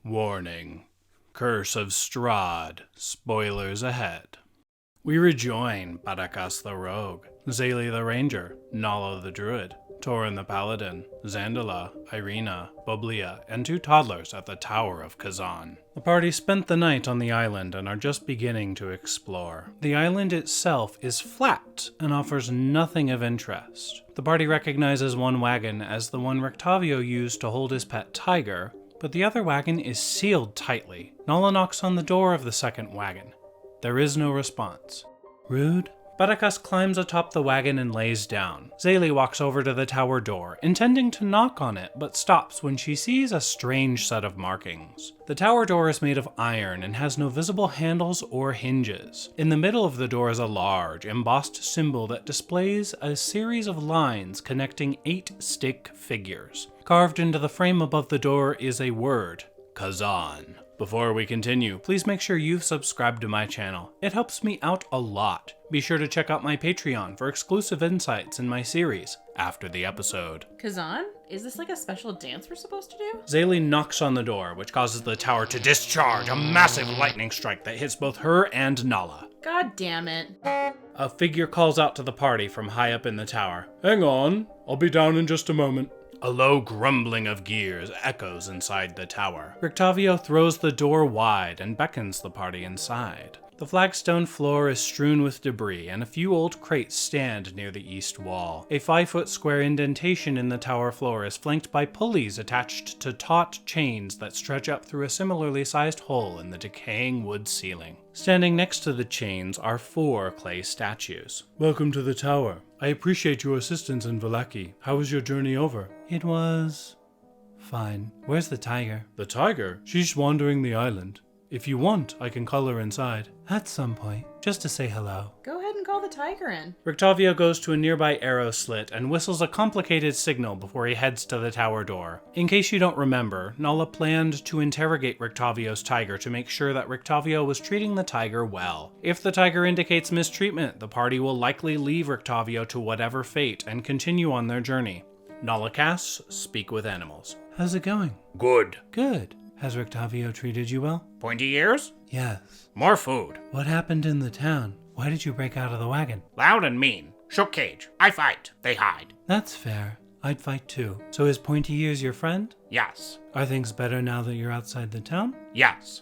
Warning. Curse of Strahd. Spoilers ahead. We rejoin Barakas the Rogue, Zayli the Ranger, Nala the Druid, Torin the Paladin, Zandala, Irina, Boblia, and 2 toddlers at the Tower of Kazan. The party spent the night on the island and are just beginning to explore. The island itself is flat and offers nothing of interest. The party recognizes one wagon as the one Rictavio used to hold his pet tiger, but the other wagon is sealed tightly. Nala knocks on the door of the second wagon. There is no response. Rude? Barakas climbs atop the wagon and lays down. Zayli walks over to the tower door, intending to knock on it, but stops when she sees a strange set of markings. The tower door is made of iron and has no visible handles or hinges. In the middle of the door is a large, embossed symbol that displays a series of lines connecting 8 stick figures. Carved into the frame above the door is a word, Kazan. Before we continue, please make sure you've subscribed to my channel. It helps me out a lot. Be sure to check out my Patreon for exclusive insights in my series after the episode. Kazan? Is this like a special dance we're supposed to do? Zayli knocks on the door, which causes the tower to discharge a massive lightning strike that hits both her and Nala. God damn it. A figure calls out to the party from high up in the tower. Hang on, I'll be down in just a moment. A low grumbling of gears echoes inside the tower. Rictavio throws the door wide and beckons the party inside. The flagstone floor is strewn with debris, and a few old crates stand near the east wall. A 5-foot square indentation in the tower floor is flanked by pulleys attached to taut chains that stretch up through a similarly sized hole in the decaying wood ceiling. Standing next to the chains are 4 clay statues. Welcome to the tower. I appreciate your assistance in Vallaki. How was your journey over? It was fine. Where's the tiger? The tiger? She's wandering the island. If you want, I can call her inside. At some point, just to say hello. Go ahead and call the tiger in. Rictavio goes to a nearby arrow slit and whistles a complicated signal before he heads to the tower door. In case you don't remember, Nala planned to interrogate Rictavio's tiger to make sure that Rictavio was treating the tiger well. If the tiger indicates mistreatment, the party will likely leave Rictavio to whatever fate and continue on their journey. Nala casts Speak with Animals. How's it going? Good. Good. Has Rictavio treated you well? Pointy ears? Yes. More food. What happened in the town? Why did you break out of the wagon? Loud and mean. Shook cage. I fight. They hide. That's fair. I'd fight too. So is Pointy Ears your friend? Yes. Are things better now that you're outside the town? Yes.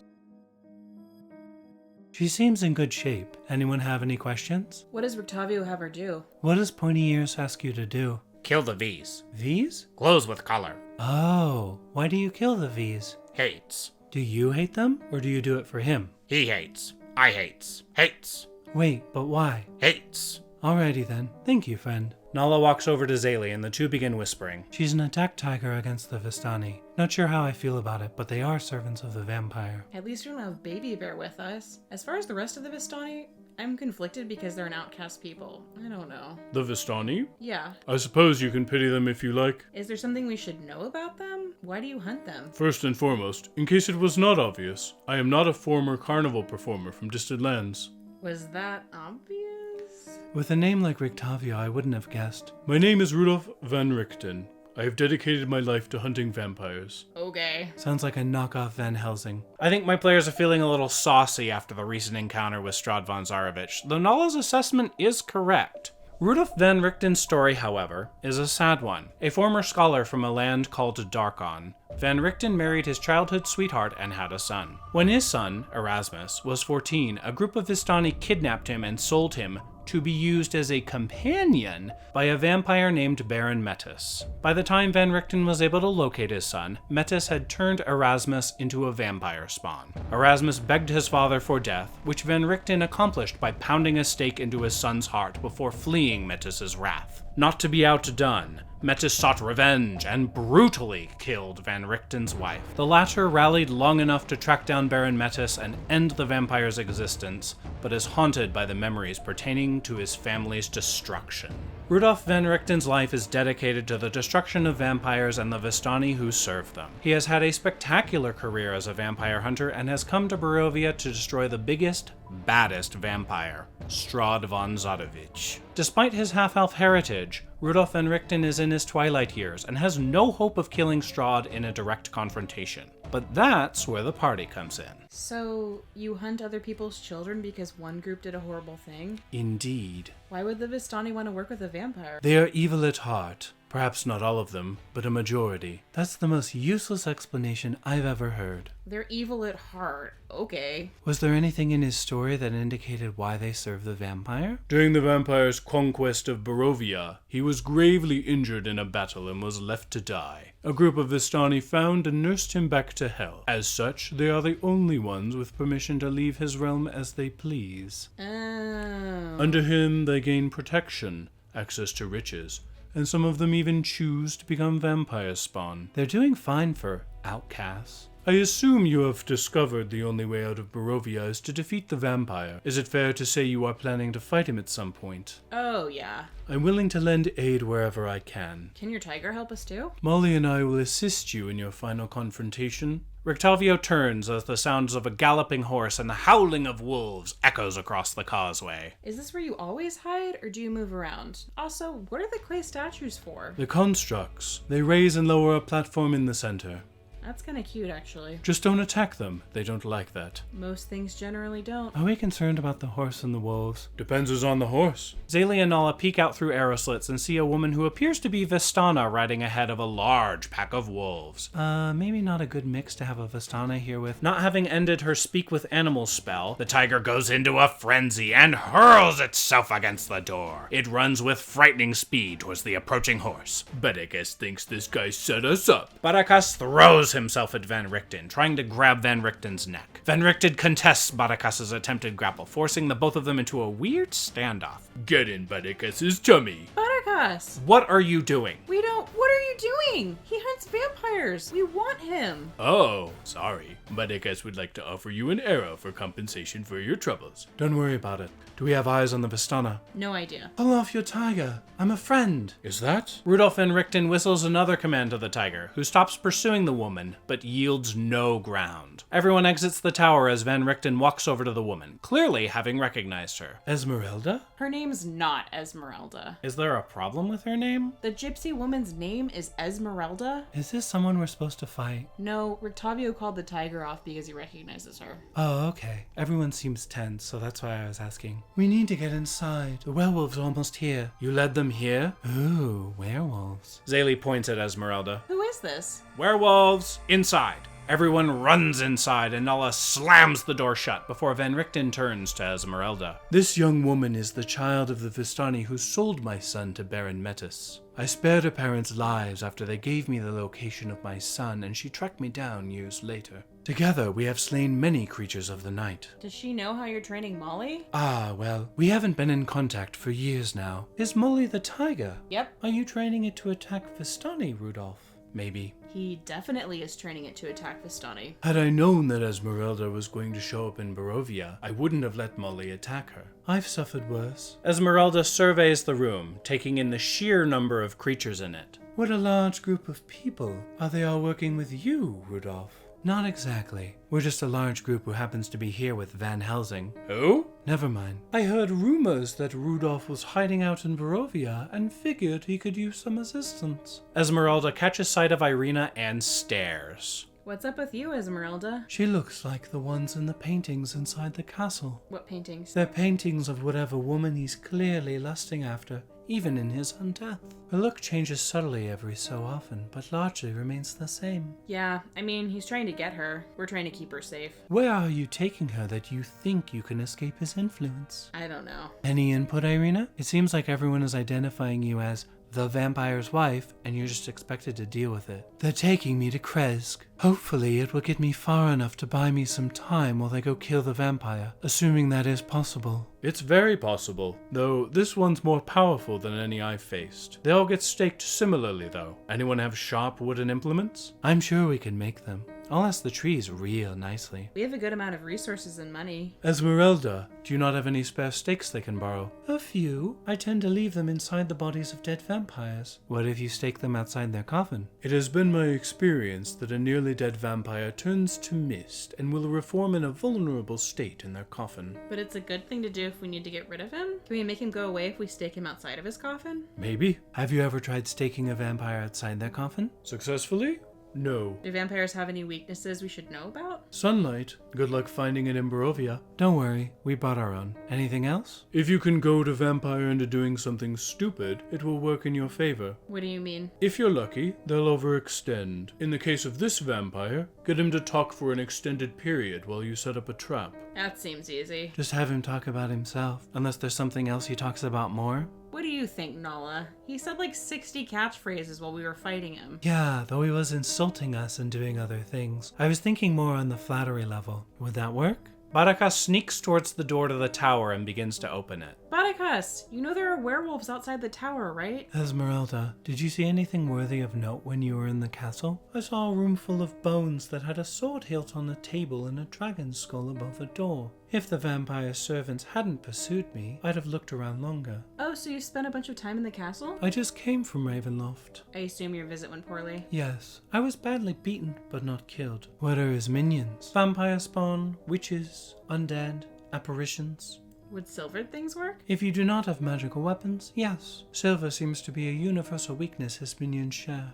She seems in good shape. Anyone have any questions? What does Rictavio have her do? What does Pointy Ears ask you to do? Kill the V's. V's? Glows with color. Oh, why do you kill the V's? Hates. Do you hate them, or do you do it for him? He hates. I hates. Hates. Wait, but why? Hates. Alrighty then. Thank you, friend. Nala walks over to Zayli and the two begin whispering. She's an attack tiger against the Vistani. Not sure how I feel about it, but they are servants of the vampire. At least we don't have Baby Bear with us. As far as the rest of the Vistani, I'm conflicted because they're an outcast people. I don't know. The Vistani? Yeah. I suppose you can pity them if you like. Is there something we should know about them? Why do you hunt them? First and foremost, in case it was not obvious, I am not a former carnival performer from distant lands. Was that obvious? With a name like Rictavio, I wouldn't have guessed. My name is Rudolf van Richten. I have dedicated my life to hunting vampires. Okay. Sounds like a knockoff Van Helsing. I think my players are feeling a little saucy after the recent encounter with Strahd von Zarovich, though Nala's assessment is correct. Rudolf van Richten's story, however, is a sad one. A former scholar from a land called Darkon, Van Richten married his childhood sweetheart and had a son. When his son, Erasmus, was 14, a group of Vistani kidnapped him and sold him to be used as a companion by a vampire named Baron Metis. By the time Van Richten was able to locate his son, Metis had turned Erasmus into a vampire spawn. Erasmus begged his father for death, which Van Richten accomplished by pounding a stake into his son's heart before fleeing Metis's wrath. Not to be outdone, Metis sought revenge and brutally killed Van Richten's wife. The latter rallied long enough to track down Baron Metis and end the vampire's existence, but is haunted by the memories pertaining to his family's destruction. Rudolf van Richten's life is dedicated to the destruction of vampires and the Vistani who serve them. He has had a spectacular career as a vampire hunter and has come to Barovia to destroy the biggest, baddest vampire, Strahd von Zarovich. Despite his half-elf heritage, Rudolf van Richten is in his twilight years and has no hope of killing Strahd in a direct confrontation. But that's where the party comes in. So, you hunt other people's children because one group did a horrible thing? Indeed. Why would the Vistani want to work with a vampire? They are evil at heart. Perhaps not all of them, but a majority. That's the most useless explanation I've ever heard. They're evil at heart. Okay. Was there anything in his story that indicated why they served the vampire? During the vampire's conquest of Barovia, he was gravely injured in a battle and was left to die. A group of Vistani found and nursed him back to hell. As such, they are the only ones with permission to leave his realm as they please. Oh. Under him, they gain protection, access to riches, and some of them even choose to become vampire spawn. They're doing fine for outcasts. I assume you have discovered the only way out of Barovia is to defeat the vampire. Is it fair to say you are planning to fight him at some point? Oh, yeah. I'm willing to lend aid wherever I can. Can your tiger help us too? Molly and I will assist you in your final confrontation. Rictavio turns as the sounds of a galloping horse and the howling of wolves echoes across the causeway. Is this where you always hide, or do you move around? Also, what are the clay statues for? The constructs. They raise and lower a platform in the center. That's kinda cute, actually. Just don't attack them. They don't like that. Most things generally don't. Are we concerned about the horse and the wolves? Depends who's on the horse. Zaylee and Nala peek out through arrow slits and see a woman who appears to be Vistana riding ahead of a large pack of wolves. Maybe not a good mix to have a Vistana here with. Not having ended her speak with animals spell, the tiger goes into a frenzy and hurls itself against the door. It runs with frightening speed towards the approaching horse. Barakas thinks this guy set us up. Barakas throws himself at Van Richten, trying to grab Van Richten's neck. Van Richten contests Barakas' attempted grapple, forcing the both of them into a weird standoff. Get in Barakas' tummy. Barakas! What are you doing? What are you doing? He hunts vampires. We want him. Oh, sorry. Barakas would like to offer you an arrow for compensation for your troubles. Don't worry about it. Do we have eyes on the Vistana? No idea. Pull off your tiger. I'm a friend. Is that? Rudolph Van Richten whistles another command to the tiger, who stops pursuing the woman, but yields no ground. Everyone exits the tower as Van Richten walks over to the woman, clearly having recognized her. Esmeralda? Her name's not Esmeralda. Is there a problem with her name? The gypsy woman's name is Esmeralda? Is this someone we're supposed to fight? No, Rictavio called the tiger off because he recognizes her. Oh, okay. Everyone seems tense, so that's why I was asking. We need to get inside. The werewolves are almost here. You led them here? Ooh, werewolves. Zaylee points at Esmeralda. Who is this? Werewolves! Inside. Everyone runs inside and Nala slams the door shut before Van Richten turns to Esmeralda. This young woman is the child of the Vistani who sold my son to Baron Metis. I spared her parents' lives after they gave me the location of my son, and she tracked me down years later. Together, we have slain many creatures of the night. Does she know how you're training Molly? Ah, well, we haven't been in contact for years now. Is Molly the tiger? Yep. Are you training it to attack Vistani, Rudolph? Maybe. He definitely is training it to attack Vistani. Had I known that Esmeralda was going to show up in Barovia, I wouldn't have let Molly attack her. I've suffered worse. Esmeralda surveys the room, taking in the sheer number of creatures in it. What a large group of people. Are they all working with you, Rudolph? Not exactly. We're just a large group who happens to be here with Van Helsing. Who? Never mind. I heard rumors that Rudolph was hiding out in Barovia and figured he could use some assistance. Esmeralda catches sight of Irina and stares. What's up with you, Esmeralda? She looks like the ones in the paintings inside the castle. What paintings? They're paintings of whatever woman he's clearly lusting after, even in his undeath. Her look changes subtly every so often, but largely remains the same. Yeah, I mean, he's trying to get her. We're trying to keep her safe. Where are you taking her that you think you can escape his influence? I don't know. Any input, Irina? It seems like everyone is identifying you as the vampire's wife, and you're just expected to deal with it. They're taking me to Kresk. Hopefully it will get me far enough to buy me some time while they go kill the vampire, assuming that is possible. It's very possible, though this one's more powerful than any I've faced. They all get staked similarly, though. Anyone have sharp wooden implements? I'm sure we can make them. I'll ask the trees real nicely. We have a good amount of resources and money. Esmeralda, do you not have any spare stakes they can borrow? A few. I tend to leave them inside the bodies of dead vampires. What if you stake them outside their coffin? It has been my experience that a nearly dead vampire turns to mist and will reform in a vulnerable state in their coffin. But it's a good thing to do if we need to get rid of him? Can we make him go away if we stake him outside of his coffin? Maybe. Have you ever tried staking a vampire outside their coffin? Successfully? No. Do vampires have any weaknesses we should know about? Sunlight. Good luck finding it in Barovia. Don't worry, we brought our own. Anything else? If you can goad a vampire into doing something stupid, it will work in your favor. What do you mean? If you're lucky, they'll overextend. In the case of this vampire, get him to talk for an extended period while you set up a trap. That seems easy. Just have him talk about himself, unless there's something else he talks about more. What do you think, Nala? He said like 60 catchphrases while we were fighting him. Yeah, though he was insulting us and doing other things. I was thinking more on the flattery level. Would that work? Barakas sneaks towards the door to the tower and begins to open it. Barakas, you know there are werewolves outside the tower, right? Esmeralda, did you see anything worthy of note when you were in the castle? I saw a room full of bones that had a sword hilt on the table and a dragon skull above the door. If the vampire servants hadn't pursued me, I'd have looked around longer. Oh, so you spent a bunch of time in the castle? I just came from Ravenloft. I assume your visit went poorly. Yes, I was badly beaten, but not killed. What are his minions? Vampire spawn, witches, undead, apparitions. Would silvered things work? If you do not have magical weapons, yes. Silver seems to be a universal weakness his minions share.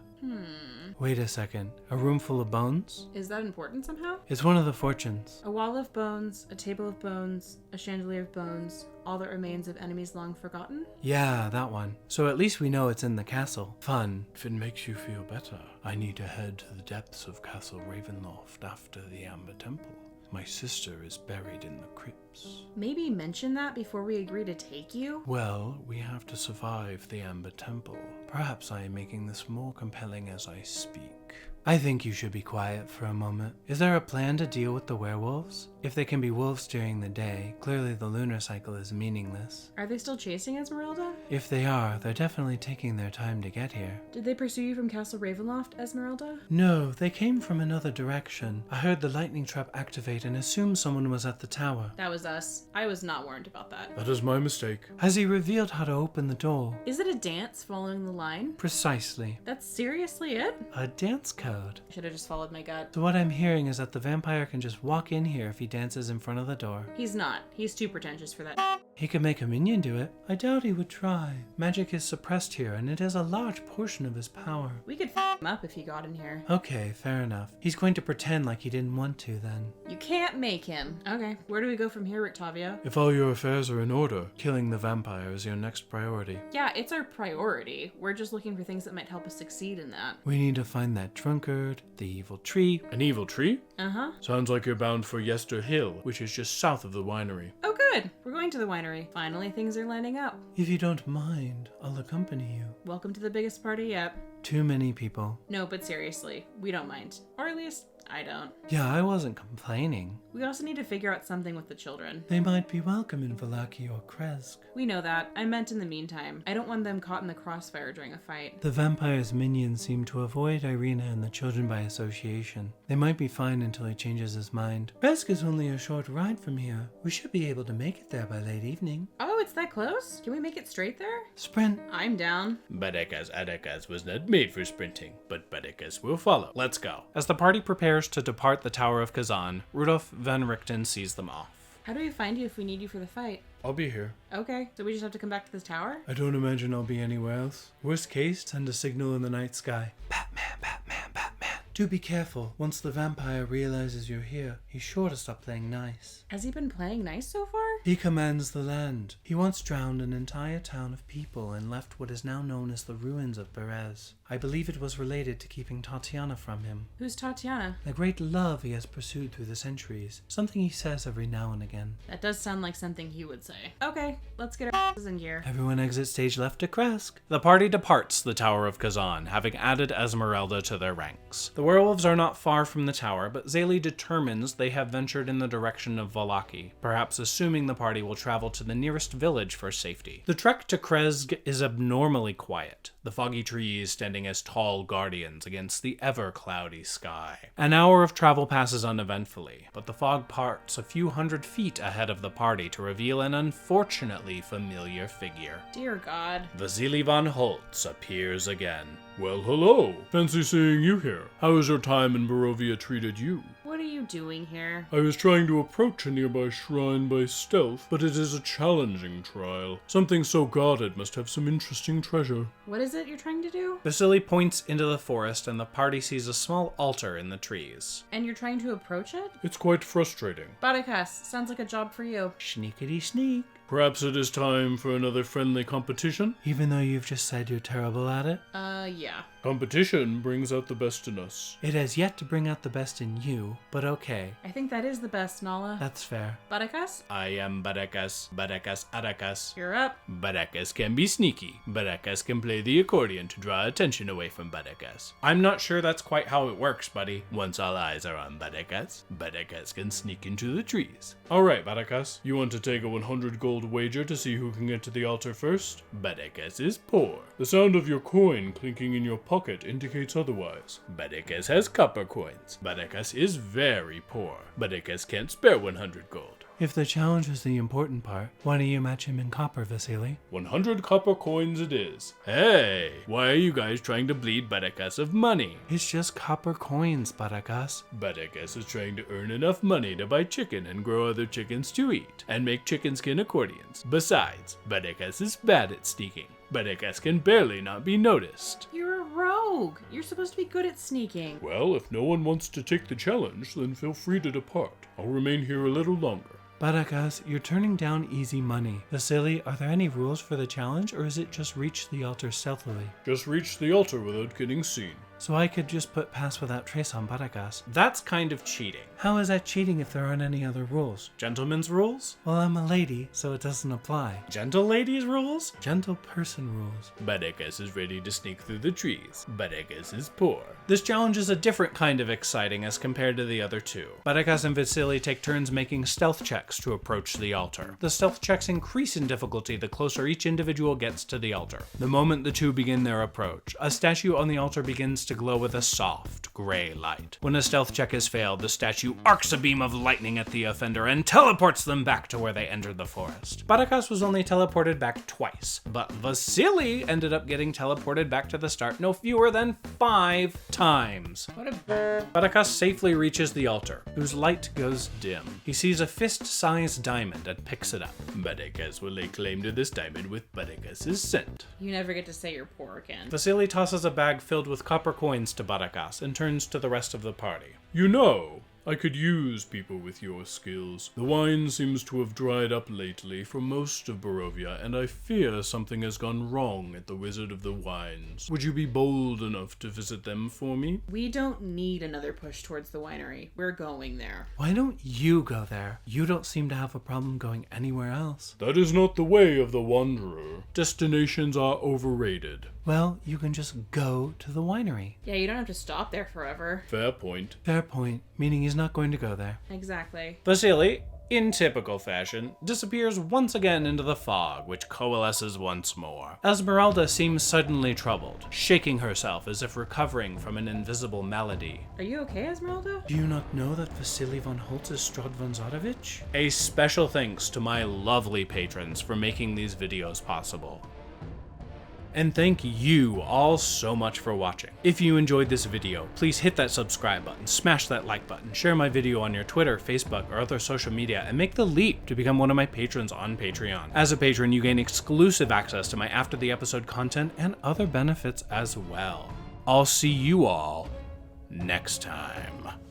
Wait a second. A room full of bones? Is that important somehow? It's one of the fortunes. A wall of bones, a table of bones, a chandelier of bones, all that remains of enemies long forgotten? Yeah, that one. So at least we know it's in the castle. Fun. If it makes you feel better, I need to head to the depths of Castle Ravenloft after the Amber Temple. My sister is buried in the crypts. Maybe mention that before we agree to take you? Well, we have to survive the Amber Temple. Perhaps I am making this more compelling as I speak. I think you should be quiet for a moment. Is there a plan to deal with the werewolves? If they can be wolves during the day, clearly the lunar cycle is meaningless. Are they still chasing Esmeralda? If they are, they're definitely taking their time to get here. Did they pursue you from Castle Ravenloft, Esmeralda? No, they came from another direction. I heard the lightning trap activate and assumed someone was at the tower. That was us. I was not warned about that. That is my mistake. Has he revealed how to open the door? Is it a dance following the line? Precisely. That's seriously it? A dance code. I should have just followed my gut. So what I'm hearing is that the vampire can just walk in here if he dances in front of the door. He's not. He's too pretentious for that. He could make a minion do it. I doubt he would try. Magic is suppressed here, and it is a large portion of his power. We could f him up if he got in here. Okay, fair enough. He's going to pretend like he didn't want to then. You can't make him. Okay, where do we go from here, Rictavio? If all your affairs are in order, killing the vampire is your next priority. Yeah, it's our priority. We're just looking for things that might help us succeed in that. We need to find that drunkard, the evil tree. An evil tree? Uh-huh. Sounds like you're bound for Yester Hill, which is just south of the winery. Oh, good. We're going to the winery. Finally, things are lining up. If you don't mind, I'll accompany you. Welcome to the biggest party yet. Too many people. No, but seriously, we don't mind. Or at least, I don't. Yeah, I wasn't complaining. We also need to figure out something with the children. They might be welcome in Vallaki or Kresk. We know that. I meant in the meantime. I don't want them caught in the crossfire during a fight. The vampire's minions seem to avoid Irina and the children by association. They might be fine until he changes his mind. Kresk is only a short ride from here. We should be able to make it there by late evening. Oh, it's that close? Can we make it straight there? Sprint. I'm down. Barakas Adakas was not made for sprinting, but Barakas will follow. Let's go. As the party prepares to depart the Tower of Kazan, Rudolf van Richten sees them off. How do we find you if we need you for the fight? I'll be here. Okay, so we just have to come back to this tower? I don't imagine I'll be anywhere else. Worst case, send a signal in the night sky. Batman, Batman, Batman. Do be careful. Once the vampire realizes you're here, he's sure to stop playing nice. Has he been playing nice so far? He commands the land. He once drowned an entire town of people and left what is now known as the ruins of Berez. I believe it was related to keeping Tatiana from him. Who's Tatiana? The great love he has pursued through the centuries. Something he says every now and again. That does sound like something he would say. Okay, let's get our asses in gear. Everyone exit stage left to Kresk. The party departs the Tower of Kazan, having added Esmeralda to their ranks. The werewolves are not far from the tower, but Zayli determines they have ventured in the direction of Vallaki, perhaps assuming the party will travel to the nearest village for safety. The trek to Kresk is abnormally quiet, the foggy trees standing as tall guardians against the ever-cloudy sky. An hour of travel passes uneventfully, but the fog parts a few hundred feet ahead of the party to reveal an unfortunately familiar figure. Dear God. Vasily von Holtz appears again. Well, hello. Fancy seeing you here. How has your time in Barovia treated you? What are you doing here? I was trying to approach a nearby shrine by stealth, but it is a challenging trial. Something so guarded must have some interesting treasure. What is it you're trying to do? Vasily points into the forest and the party sees a small altar in the trees. And you're trying to approach it? It's quite frustrating. Barakas, sounds like a job for you. Sneakity sneak. Perhaps it is time for another friendly competition? Even though you've just said you're terrible at it? Yeah. Competition brings out the best in us. It has yet to bring out the best in you, but okay. I think that is the best, Nala. That's fair. Barakas? I am Barakas, Barakas Arakas. You're up. Barakas can be sneaky. Barakas can play the accordion to draw attention away from Barakas. I'm not sure that's quite how it works, buddy. Once all eyes are on Barakas, Barakas can sneak into the trees. Alright, Barakas, you want to take a 100 gold wager to see who can get to the altar first? Barakas is poor. The sound of your coin clinking in your pocket indicates otherwise. Barakas has copper coins. Barakas is very poor. Barakas can't spare 100 gold. If the challenge is the important part, why don't you match him in copper, Vasily? 100 copper coins it is. Hey, why are you guys trying to bleed Barakas of money? It's just copper coins, Barakas. Barakas is trying to earn enough money to buy chicken and grow other chickens to eat, and make chicken skin accordions. Besides, Barakas is bad at sneaking. Barakas can barely not be noticed. You're a rogue. You're supposed to be good at sneaking. Well, if no one wants to take the challenge, then feel free to depart. I'll remain here a little longer. Barakas, you're turning down easy money. Vasily, are there any rules for the challenge, or is it just reach the altar stealthily? Just reach the altar without getting seen. So I could just put pass without trace on Barakas. That's kind of cheating. How is that cheating if there aren't any other rules? Gentlemen's rules? Well, I'm a lady, so it doesn't apply. Gentle ladies' rules? Gentle person rules. Barakas is ready to sneak through the trees. Barakas is poor. This challenge is a different kind of exciting as compared to the other two. Barakas and Vasily take turns making stealth checks to approach the altar. The stealth checks increase in difficulty the closer each individual gets to the altar. The moment the two begin their approach, a statue on the altar begins to glow with a soft, gray light. When a stealth check is failed, the statue arcs a beam of lightning at the offender and teleports them back to where they entered the forest. Barakas was only teleported back twice, but Vasily ended up getting teleported back to the start no fewer than 5 times. Barakas safely reaches the altar, whose light goes dim. He sees a fist-sized diamond and picks it up. Barakas will lay claim to this diamond with Barakas' scent. You never get to say you're poor again. Vasily tosses a bag filled with copper coins to Barakas and turns to the rest of the party. You know, I could use people with your skills. The wine seems to have dried up lately for most of Barovia, and I fear something has gone wrong at the Wizard of the Wines. Would you be bold enough to visit them for me? We don't need another push towards the winery. We're going there. Why don't you go there? You don't seem to have a problem going anywhere else. That is not the way of the wanderer. Destinations are overrated. Well, you can just go to the winery. Yeah, you don't have to stop there forever. Fair point. Fair point, meaning he's not going to go there. Exactly. Vasily, in typical fashion, disappears once again into the fog, which coalesces once more. Esmeralda seems suddenly troubled, shaking herself as if recovering from an invisible malady. Are you okay, Esmeralda? Do you not know that Vasily von Holtz is Strahd von Zarovich? A special thanks to my lovely patrons for making these videos possible. And thank you all so much for watching. If you enjoyed this video, please hit that subscribe button, smash that like button, share my video on your Twitter, Facebook, or other social media, and make the leap to become one of my patrons on Patreon. As a patron, you gain exclusive access to my after the episode content and other benefits as well. I'll see you all next time.